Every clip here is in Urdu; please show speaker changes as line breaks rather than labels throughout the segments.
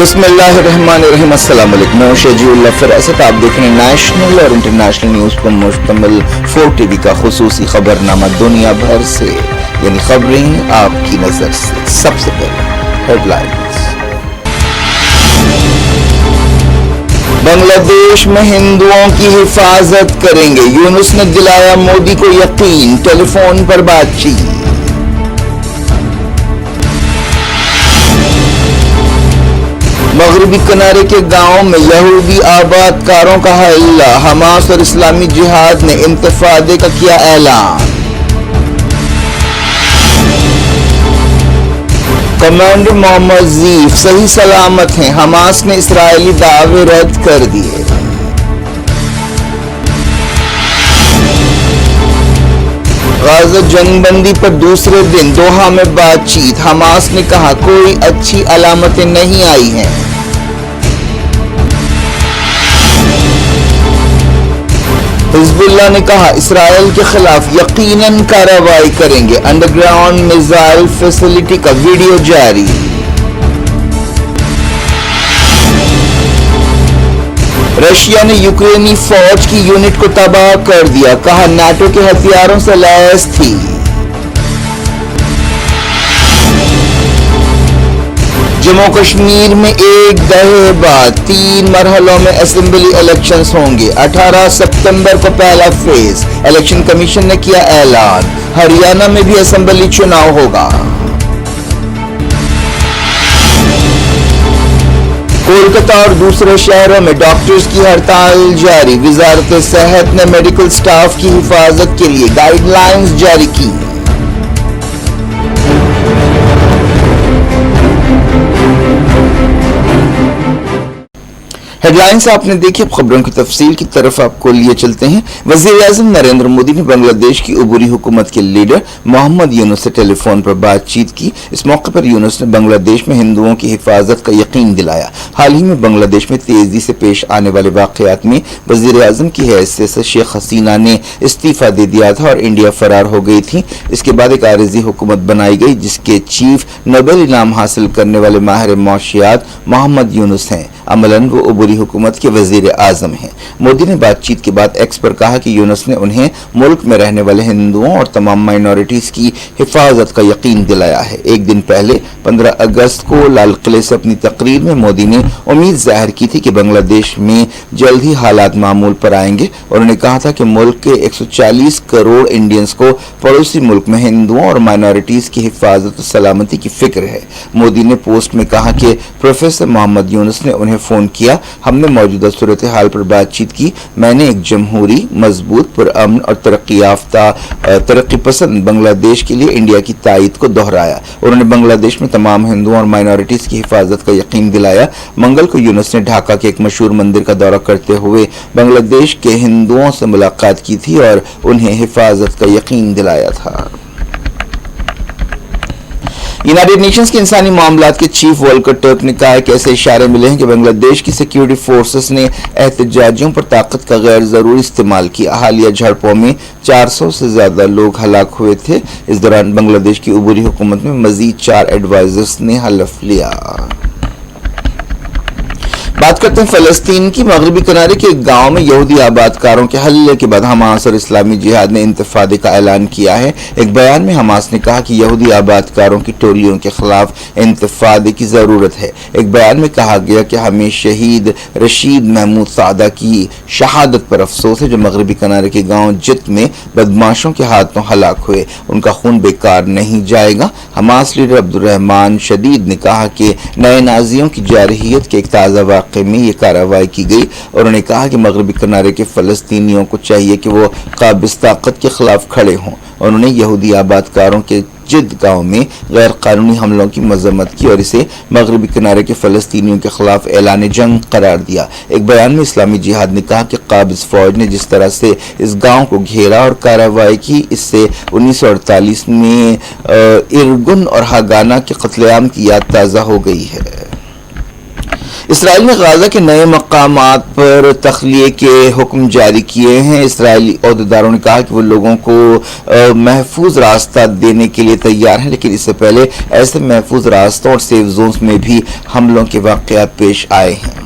بسم اللہ الرحمن الرحیم۔ السلام علیکم، میں شجیع اللہ فراست۔ آپ دیکھ رہے ہیں نیشنل اور انٹرنیشنل نیوز پر مشتمل 4 ٹی وی کا خصوصی خبرنامہ دنیا بھر سے، یعنی خبریں آپ کی نظر سے۔ سب سے پہلے ہیڈ لائنز۔ بنگلہ دیش میں ہندوؤں کی حفاظت کریں گے، یونس نے دلایا مودی کو یقین، ٹیلی فون پر بات چیت۔ مغربی کنارے کے گاؤں میں یہودی آباد کاروں کا حلہ، حماس اور اسلامی جہاد نے انتفاضے کا کیا اعلان۔ کمانڈر محمد ظیف صحیح سلامت ہیں، حماس نے اسرائیلی دعوے رد کر دیے۔ غزہ جنگ بندی پر دوسرے دن دوحہ میں بات چیت، حماس نے کہا کوئی اچھی علامتیں نہیں آئی ہیں۔ حزب اللہ نے کہا اسرائیل کے خلاف یقیناً کارروائی کریں گے، انڈر گراؤنڈ میزائل فیسلٹی کا ویڈیو جاری۔ رشیا نے یوکرینی فوج کی یونٹ کو تباہ کر دیا، کہا نیٹو کے ہتھیاروں سے لیس تھی۔ جموں کشمیر میں ایک دہے بعد 3 مرحلوں میں اسمبلی الیکشنز ہوں گے، 18 ستمبر کو پہلا فیز، الیکشن کمیشن نے کیا اعلان۔ ہریانہ میں بھی اسمبلی چناؤ ہوگا۔ کولکتہ اور دوسرے شہروں میں ڈاکٹرز کی ہڑتال جاری، وزارت صحت نے میڈیکل سٹاف کی حفاظت کے لیے گائیڈ لائنز جاری کی۔ ہیڈ لائنز آپ نے دیکھی، اب خبروں کی تفصیل کی طرف آپ کو لیے چلتے ہیں۔ وزیر اعظم نریندر مودی نے بنگلہ دیش کی عبوری حکومت کے لیڈر محمد یونس سے ٹیلی فون پر بات چیت کی۔ اس موقع پر یونس نے بنگلہ دیش میں ہندوؤں کی حفاظت کا یقین دلایا۔ حال ہی میں بنگلہ دیش میں تیزی سے پیش آنے والے واقعات میں وزیر اعظم کی حیثیت سے شیخ حسینہ نے استعفیٰ دے دیا تھا اور انڈیا فرار ہو گئی تھی۔ اس کے بعد ایک عارضی حکومت بنائی گئی جس کے چیف نوبل انعام حاصل کرنے والے ماہر معاشیات محمد یونس ہیں۔ عملاً وہ عبوری حکومت کے وزیر اعظم ہیں۔ مودی نے بات چیت کے بعد ایکس پر کہا کہ یونس نے انہیں ملک میں رہنے والے ہندوؤں اور تمام مائنورٹیز کی حفاظت کا یقین دلایا ہے۔ ایک دن پہلے 15 اگست کو لال قلعے سے اپنی تقریر میں مودی نے امید ظاہر کی تھی کہ بنگلہ دیش میں جلد ہی حالات معمول پر آئیں گے۔ انہوں نے کہا تھا کہ ملک کے 140 کروڑ انڈینز کو پڑوسی ملک میں ہندوؤں اور مائنورٹیز کی حفاظت و سلامتی کی فکر ہے۔ مودی نے پوسٹ میں کہا کہ پروفیسر محمد یونس نے انہیں فون کیا، ہم نے موجودہ صورتحال پر بات چیت کی، میں نے ایک جمہوری، مضبوط، پرامن اور ترقی یافتہ ترقی پسند بنگلہ دیش کے لیے انڈیا کی تائید کو دہرایا۔ انہوں نے بنگلہ دیش میں تمام ہندوؤں اور مائنورٹیز کی حفاظت کا یقین دلایا۔ منگل کو یونس نے ڈھاکہ کے ایک مشہور مندر کا دورہ کرتے ہوئے بنگلہ دیش کے ہندوؤں سے ملاقات کی تھی اور انہیں حفاظت کا یقین دلایا تھا۔ یونائیٹڈ نیشنز کے انسانی معاملات کے چیف والکر ٹرک نے کہا ہے کہ ایسے اشارے ملے ہیں کہ بنگلہ دیش کی سیکیورٹی فورسز نے احتجاجیوں پر طاقت کا غیر ضروری استعمال کیا۔ حالیہ جھڑپوں میں 400 سے زیادہ لوگ ہلاک ہوئے تھے۔ اس دوران بنگلہ دیش کی عبوری حکومت میں مزید 4 ایڈوائزرز نے حلف لیا۔ بات کرتے ہیں فلسطین کی۔ مغربی کنارے کے ایک گاؤں میں یہودی آباد کاروں کے حملے کے بعد حماس اور اسلامی جہاد نے انتفاضے کا اعلان کیا ہے۔ ایک بیان میں حماس نے کہا کہ یہودی آباد کاروں کی ٹولیوں کے خلاف انتفاضے کی ضرورت ہے۔ ایک بیان میں کہا گیا کہ ہمیں شہید رشید محمود سعدہ کی شہادت پر افسوس ہے جو مغربی کنارے کے گاؤں جت میں بدماشوں کے ہاتھوں ہلاک ہوئے، ان کا خون بیکار نہیں جائے گا۔ حماس لیڈر عبدالرحمان شدید نے کہا کہ نئے نازیوں کی جارحیت کے ایک تازہ واقعے میں یہ کارروائی کی گئی، اور انہوں نے کہا کہ مغربی کنارے کے فلسطینیوں کو چاہیے کہ وہ قابض طاقت کے خلاف کھڑے ہوں۔ انہوں نے یہودی آباد کاروں کے جد گاؤں میں غیر قانونی حملوں کی مذمت کی اور اسے مغربی کنارے کے فلسطینیوں کے خلاف اعلان جنگ قرار دیا۔ ایک بیان میں اسلامی جہاد نے کہا کہ قابض فوج نے جس طرح سے اس گاؤں کو گھیرا اور کارروائی کی، اس سے 1948 میں ارگن اور ہاگانا کے قتل عام کی یاد تازہ ہو گئی ہے۔ اسرائیل نے غازہ کے نئے مقامات پر تخلیے کے حکم جاری کیے ہیں۔ اسرائیلی عہدیداروں نے کہا کہ وہ لوگوں کو محفوظ راستہ دینے کے لیے تیار ہیں، لیکن اس سے پہلے ایسے محفوظ راستوں اور سیف زونز میں بھی حملوں کے واقعات پیش آئے ہیں۔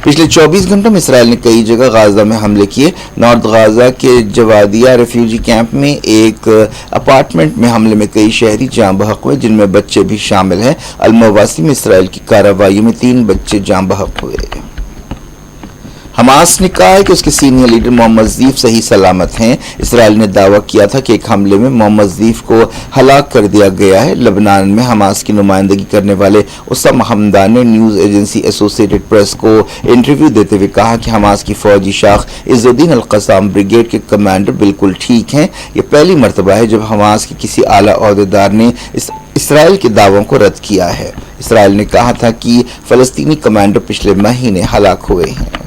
پچھلے 24 گھنٹوں میں اسرائیل نے کئی جگہ غازہ میں حملے کیے۔ نارتھ غازہ کے جوادیہ ریفیوجی کیمپ میں ایک اپارٹمنٹ میں حملے میں کئی شہری جاں بحق ہوئے، جن میں بچے بھی شامل ہیں۔ المواسی میں اسرائیل کی کارروائیوں میں 3 بچے جاں بحق ہوئے۔ حماس نے کہا ہے کہ اس کے سینئر لیڈر محمد ذیف صحیح سلامت ہیں۔ اسرائیل نے دعویٰ کیا تھا کہ ایک حملے میں محمد ذیف کو ہلاک کر دیا گیا ہے۔ لبنان میں حماس کی نمائندگی کرنے والے اسامہ حمدان نے نیوز ایجنسی ایسوسیٹڈ پریس کو انٹرویو دیتے ہوئے کہا کہ حماس کی فوجی شاخ عز الدین القسام بریگیڈ کے کمانڈر بالکل ٹھیک ہیں۔ یہ پہلی مرتبہ ہے جب حماس کے کسی اعلیٰ عہدیدار نے اسرائیل کے دعووں کو رد کیا ہے۔ اسرائیل نے کہا تھا کہ فلسطینی کمانڈر پچھلے مہینے ہلاک ہوئے ہیں۔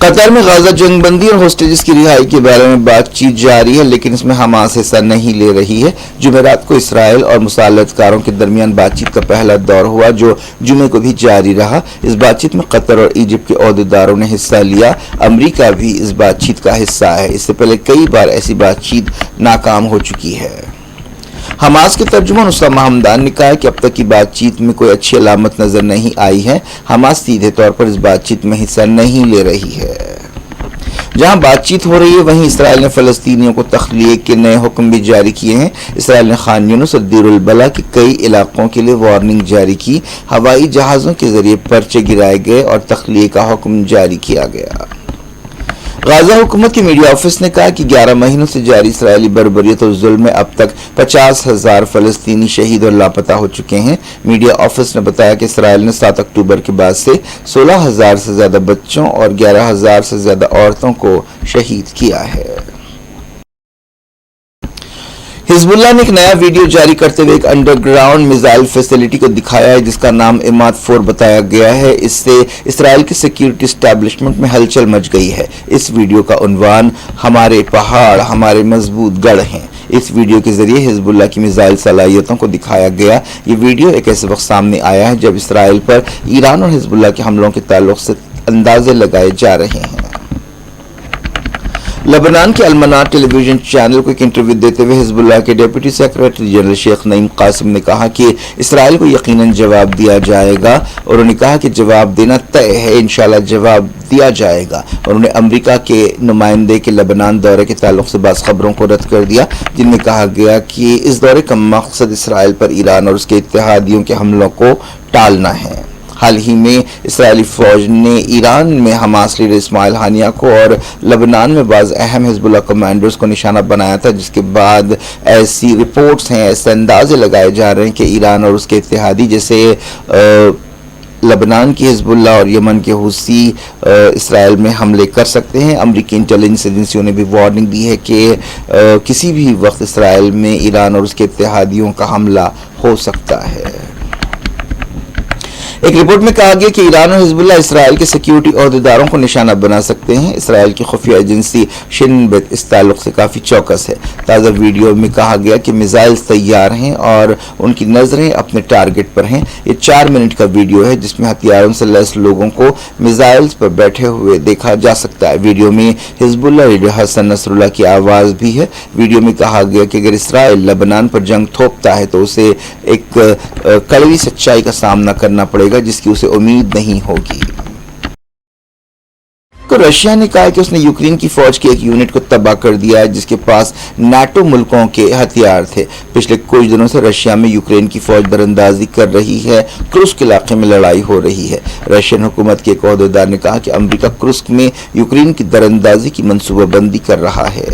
قطر میں غازہ جنگ بندی اور ہوسٹیجز کی رہائی کے بارے میں بات چیت جاری ہے، لیکن اس میں حماس حصہ نہیں لے رہی ہے۔ جمعرات کو اسرائیل اور مسلح کاروں کے درمیان بات چیت کا پہلا دور ہوا، جو جمعے کو بھی جاری رہا۔ اس بات چیت میں قطر اور ایجپٹ کے عہدیداروں نے حصہ لیا۔ امریکہ بھی اس بات چیت کا حصہ ہے۔ اس سے پہلے کئی بار ایسی بات چیت ناکام ہو چکی ہے۔ حماس کے ترجمان اسامہ حمدان نے کہا کہ اب تک کی بات چیت میں کوئی اچھی علامت نظر نہیں آئی ہے۔ حماس سیدھے طور پر اس بات چیت میں حصہ نہیں لے رہی ہے۔ جہاں بات چیت ہو رہی ہے، وہیں اسرائیل نے فلسطینیوں کو تخلیے کے نئے حکم بھی جاری کیے ہیں۔ اسرائیل نے خان یونس اور دیر البلح کے کئی علاقوں کے لیے وارننگ جاری کی۔ ہوائی جہازوں کے ذریعے پرچے گرائے گئے اور تخلیے کا حکم جاری کیا گیا۔ غازہ حکومت کے میڈیا آفس نے کہا کہ 11 مہینوں سے جاری اسرائیلی بربریت اور ظلم میں اب تک 50,000 فلسطینی شہید اور لاپتہ ہو چکے ہیں۔ میڈیا آفس نے بتایا کہ اسرائیل نے 7 اکتوبر کے بعد سے 16,000 سے زیادہ بچوں اور 11,000 سے زیادہ عورتوں کو شہید کیا ہے۔ حزب اللہ نے ایک نیا ویڈیو جاری کرتے ہوئے ایک انڈر گراؤنڈ میزائل فیسلٹی کو دکھایا ہے، جس کا نام عماد 4 بتایا گیا ہے۔ اس سے اسرائیل کی سیکیورٹی اسٹیبلشمنٹ میں ہلچل مچ گئی ہے۔ اس ویڈیو کا عنوان ہمارے پہاڑ ہمارے مضبوط گڑھ ہیں۔ اس ویڈیو کے ذریعے حزب اللہ کی میزائل صلاحیتوں کو دکھایا گیا۔ یہ ویڈیو ایک ایسے وقت سامنے آیا ہے جب اسرائیل پر ایران اور حزب اللہ کے حملوں کے تعلق سے اندازے لگائے جا رہے ہیں۔ لبنان کے المنار ٹیلی ویژن چینل کو ایک انٹرویو دیتے ہوئے حزب اللہ کے ڈیپٹی سیکریٹری جنرل شیخ نعیم قاسم نے کہا کہ اسرائیل کو یقیناً جواب دیا جائے گا، اور انہوں نے کہا کہ جواب دینا طے ہے، انشاءاللہ جواب دیا جائے گا۔ اور انہوں نے امریکہ کے نمائندے کے لبنان دورے کے تعلق سے بعض خبروں کو رد کر دیا، جن میں کہا گیا کہ اس دورے کا مقصد اسرائیل پر ایران اور اس کے اتحادیوں کے حملوں کو ٹالنا ہے۔ حال ہی میں اسرائیلی فوج نے ایران میں حماس لیڈر اسماعیل ہانیہ کو اور لبنان میں بعض اہم حزب اللہ کمانڈرز کو نشانہ بنایا تھا، جس کے بعد ایسی رپورٹس ہیں، ایسے اندازے لگائے جا رہے ہیں کہ ایران اور اس کے اتحادی جیسے لبنان کی حزب اللہ اور یمن کے حوثی اسرائیل میں حملے کر سکتے ہیں۔ امریکی انٹیلیجنس ایجنسیوں نے بھی وارننگ دی ہے کہ کسی بھی وقت اسرائیل میں ایران اور اس کے اتحادیوں کا حملہ ہو سکتا ہے۔ ایک رپورٹ میں کہا گیا کہ ایران اور حزب اللہ اسرائیل کے سیکیورٹی عہدیداروں کو نشانہ بنا سکتے ہیں۔ اسرائیل کی خفیہ ایجنسی شن بیت اس تعلق سے کافی چوکس ہے۔ تازہ ویڈیو میں کہا گیا کہ میزائلز تیار ہیں اور ان کی نظریں اپنے ٹارگٹ پر ہیں۔ یہ 4 منٹ کا ویڈیو ہے جس میں ہتھیاروں سے لیس لوگوں کو میزائلز پر بیٹھے ہوئے دیکھا جا سکتا ہے۔ ویڈیو میں حزب اللہ لیڈر حسن نصر اللہ کی آواز بھی ہے۔ ویڈیو میں کہا گیا کہ اگر اسرائیل لبنان پر جنگ تھوپتا ہے تو اسے ایک کڑوی سچائی کا سامنا کرنا پڑے گا جس کی اسے امید نہیں ہوگی۔ رشیا نے کہا کہ اس نے یوکرین کی فوج کی ایک یونٹ کو تباہ کر دیا ہے جس کے پاس نیٹو ملکوں کے ہتھیار تھے۔ پچھلے کچھ دنوں سے رشیا میں یوکرین کی فوج براندازی کر رہی ہے۔ کرسک علاقے میں لڑائی ہو رہی ہے۔ رشین حکومت کے ایک عہدیدار نے کہا کہ امریکہ کرسک میں یوکرین کی براندازی کی منصوبہ بندی کر رہا ہے۔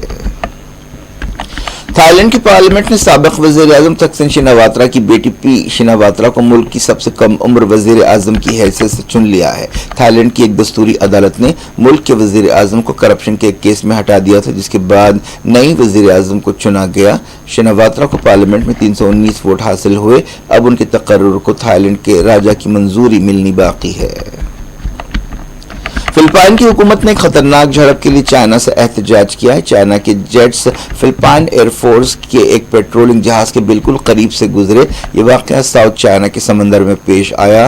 تھائی لینڈ کی پارلیمنٹ نے سابق وزیر اعظم تھکسن شناواترا کی بیٹی پی شناواترا کو ملک کی سب سے کم عمر وزیر اعظم کی حیثیت سے چن لیا ہے۔ تھائی لینڈ کی ایک دستوری عدالت نے ملک کے وزیر اعظم کو کرپشن کے ایک کیس میں ہٹا دیا تھا، جس کے بعد نئی وزیر اعظم کو چنا گیا۔ شناواترا کو پارلیمنٹ میں 319 ووٹ حاصل ہوئے۔ اب ان کے تقرر کو تھائی لینڈ کے راجا کی منظوری ملنی باقی ہے۔ فلپائن کی حکومت نے ایک خطرناک جھڑپ کے لیے چائنا سے احتجاج کیا ہے۔ چائنا کے جیٹس فلپائن ایئر فورس کے ایک پیٹرولنگ جہاز کے بالکل قریب سے گزرے۔ یہ واقعہ ساؤتھ چائنا کے سمندر میں پیش آیا۔